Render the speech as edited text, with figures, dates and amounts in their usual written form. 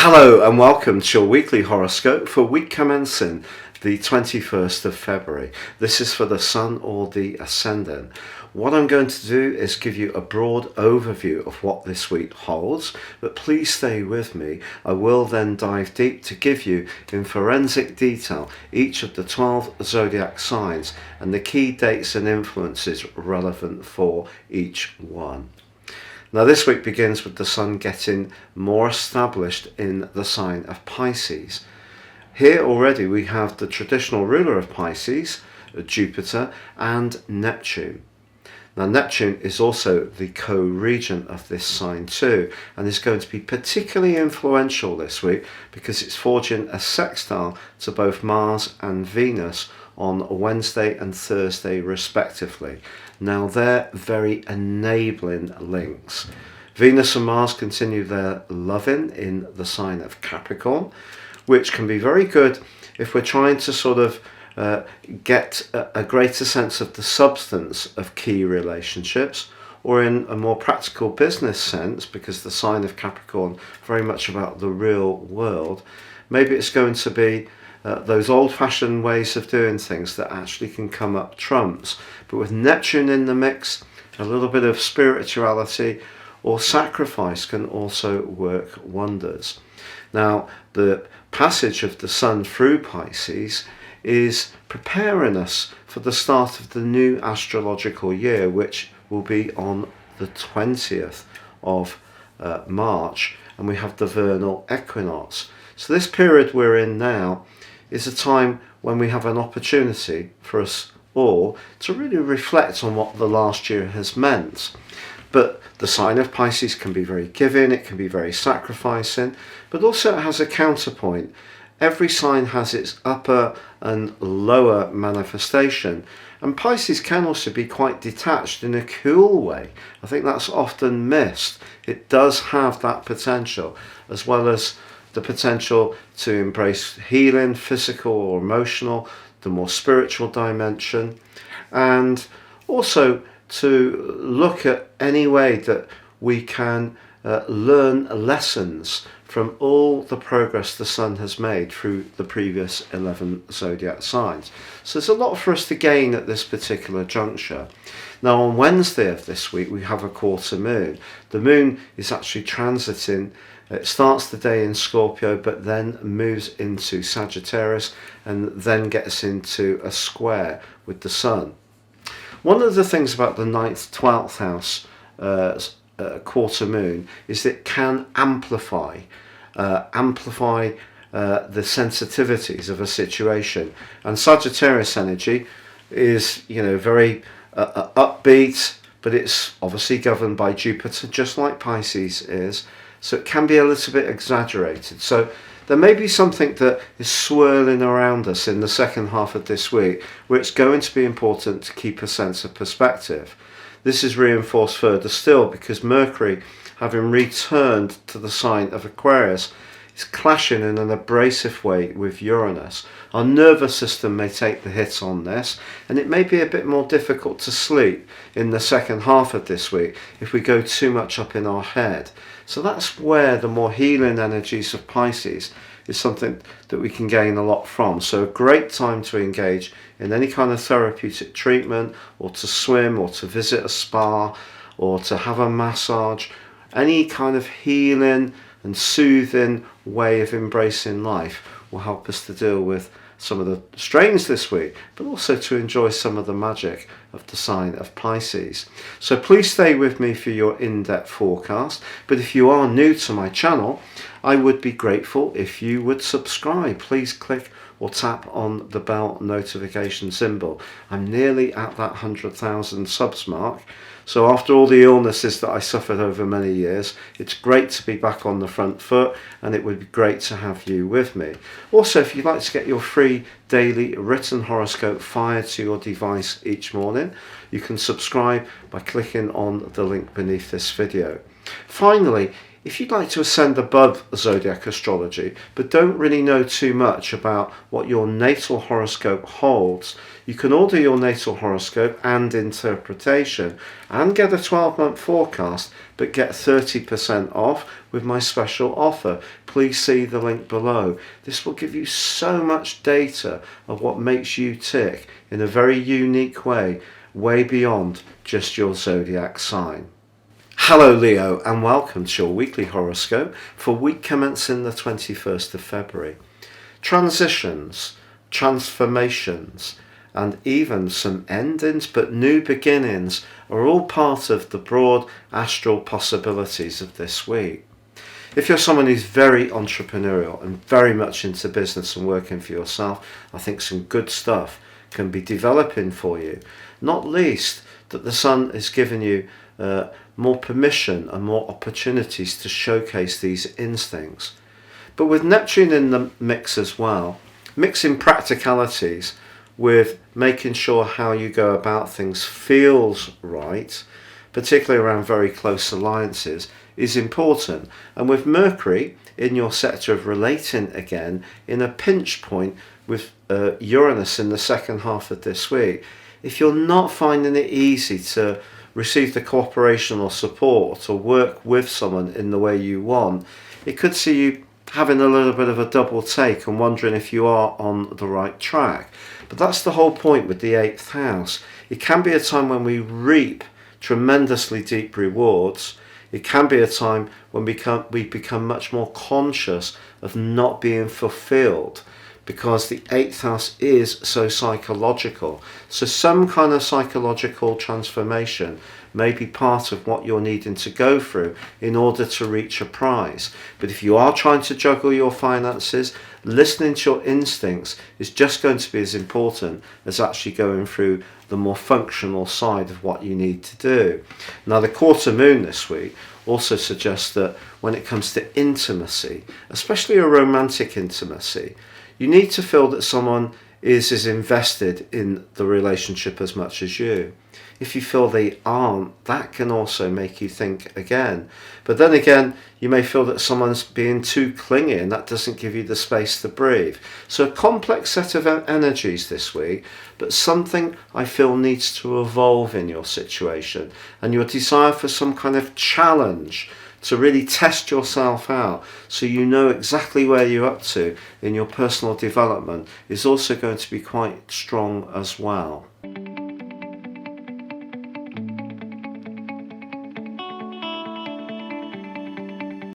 Hello and welcome to your weekly horoscope for week commencing the 21st of February. This is for the Sun or the Ascendant. What I'm going to do is give you a broad overview of what this week holds, but please stay with me. I will then dive deep to give you in forensic detail each of the 12 zodiac signs and the key dates and influences relevant for each one. Now this week begins with the Sun getting more established in the sign of Pisces. Here already we have the traditional ruler of Pisces, Jupiter, and Neptune. Now Neptune is also the co-regent of this sign too, and is going to be particularly influential this week because it's forging a sextile to both Mars and Venus on Wednesday and Thursday respectively. Now they're very enabling links. Venus and Mars continue their loving in the sign of Capricorn, which can be very good if we're trying to sort of get a greater sense of the substance of key relationships, or in a more practical business sense, because the sign of Capricorn very much about the real world. Maybe it's going to be those old-fashioned ways of doing things that actually can come up trumps. But with Neptune in the mix, a little bit of spirituality or sacrifice can also work wonders. Now, the passage of the Sun through Pisces is preparing us for the start of the new astrological year, which will be on the 20th of March, and we have the vernal equinox. So this period we're in now is a time when we have an opportunity for us all to really reflect on what the last year has meant. But the sign of Pisces can be very giving, it can be very sacrificing, but also it has a counterpoint. Every sign has its upper and lower manifestation, and Pisces can also be quite detached in a cool way. I think that's often missed. It does have that potential, as well as the potential to embrace healing, physical or emotional, the more spiritual dimension, and also to look at any way that we can learn lessons from all the progress the Sun has made through the previous 11 zodiac signs. So there's a lot for us to gain at this particular juncture. Now on Wednesday of this week we have a quarter moon. The moon is actually transiting. It starts the day in Scorpio, but then moves into Sagittarius and then gets into a square with the Sun. One of the things about the 9th, 12th house quarter moon is that it can amplify the sensitivities of a situation. And Sagittarius energy is, very upbeat, but it's obviously governed by Jupiter, just like Pisces is. So it can be a little bit exaggerated. So there may be something that is swirling around us in the second half of this week where it's going to be important to keep a sense of perspective. This is reinforced further still because Mercury, having returned to the sign of Aquarius, is clashing in an abrasive way with Uranus. Our nervous system may take the hit on this, and it may be a bit more difficult to sleep in the second half of this week if we go too much up in our head. So that's where the more healing energies of Pisces is something that we can gain a lot from. So a great time to engage in any kind of therapeutic treatment, or to swim, or to visit a spa, or to have a massage. Any kind of healing and soothing way of embracing life will help us to deal with some of the strains this week, but also to enjoy some of the magic of the sign of Pisces. So please stay with me for your in-depth forecast. But if you are new to my channel, I would be grateful if you would subscribe. Please click or tap on the bell notification symbol. I'm nearly at that 100,000 subs mark. So after all the illnesses that I suffered over many years, it's great to be back on the front foot, and it would be great to have you with me. Also, if you'd like to get your free daily written horoscope fired to your device each morning, you can subscribe by clicking on the link beneath this video. Finally, If you'd like to ascend above Zodiac astrology, but don't really know too much about what your natal horoscope holds, you can order your natal horoscope and interpretation and get a 12-month forecast, but get 30% off with my special offer. Please see the link below. This will give you so much data of what makes you tick in a very unique way beyond just your zodiac sign. Hello Leo, and welcome to your weekly horoscope for week commencing the 21st of February. Transitions, transformations, and even some endings but new beginnings are all part of the broad astral possibilities of this week. If you're someone who's very entrepreneurial and very much into business and working for yourself, I think some good stuff can be developing for you. Not least that the sun is giving you more permission and more opportunities to showcase these instincts. But with Neptune in the mix as well, mixing practicalities with making sure how you go about things feels right, particularly around very close alliances, is important. And with Mercury in your sector of relating again in a pinch point with Uranus in the second half of this week, if you're not finding it easy to receive the cooperation or support or work with someone in the way you want, it could see you having a little bit of a double take and wondering if you are on the right track. But that's the whole point with the 8th house. It can be a time when we reap tremendously deep rewards. It can be a time when we become much more conscious of not being fulfilled, because the 8th house is so psychological. So some kind of psychological transformation may be part of what you're needing to go through in order to reach a prize. But if you are trying to juggle your finances, listening to your instincts is just going to be as important as actually going through the more functional side of what you need to do. Now, the quarter moon this week also suggests that when it comes to intimacy, especially a romantic intimacy, you need to feel that someone is as invested in the relationship as much as you. If you feel they aren't, that can also make you think again. But then again, you may feel that someone's being too clingy and that doesn't give you the space to breathe. So a complex set of energies this week, but something I feel needs to evolve in your situation, and your desire for some kind of challenge to really test yourself out so you know exactly where you're up to in your personal development is also going to be quite strong as well.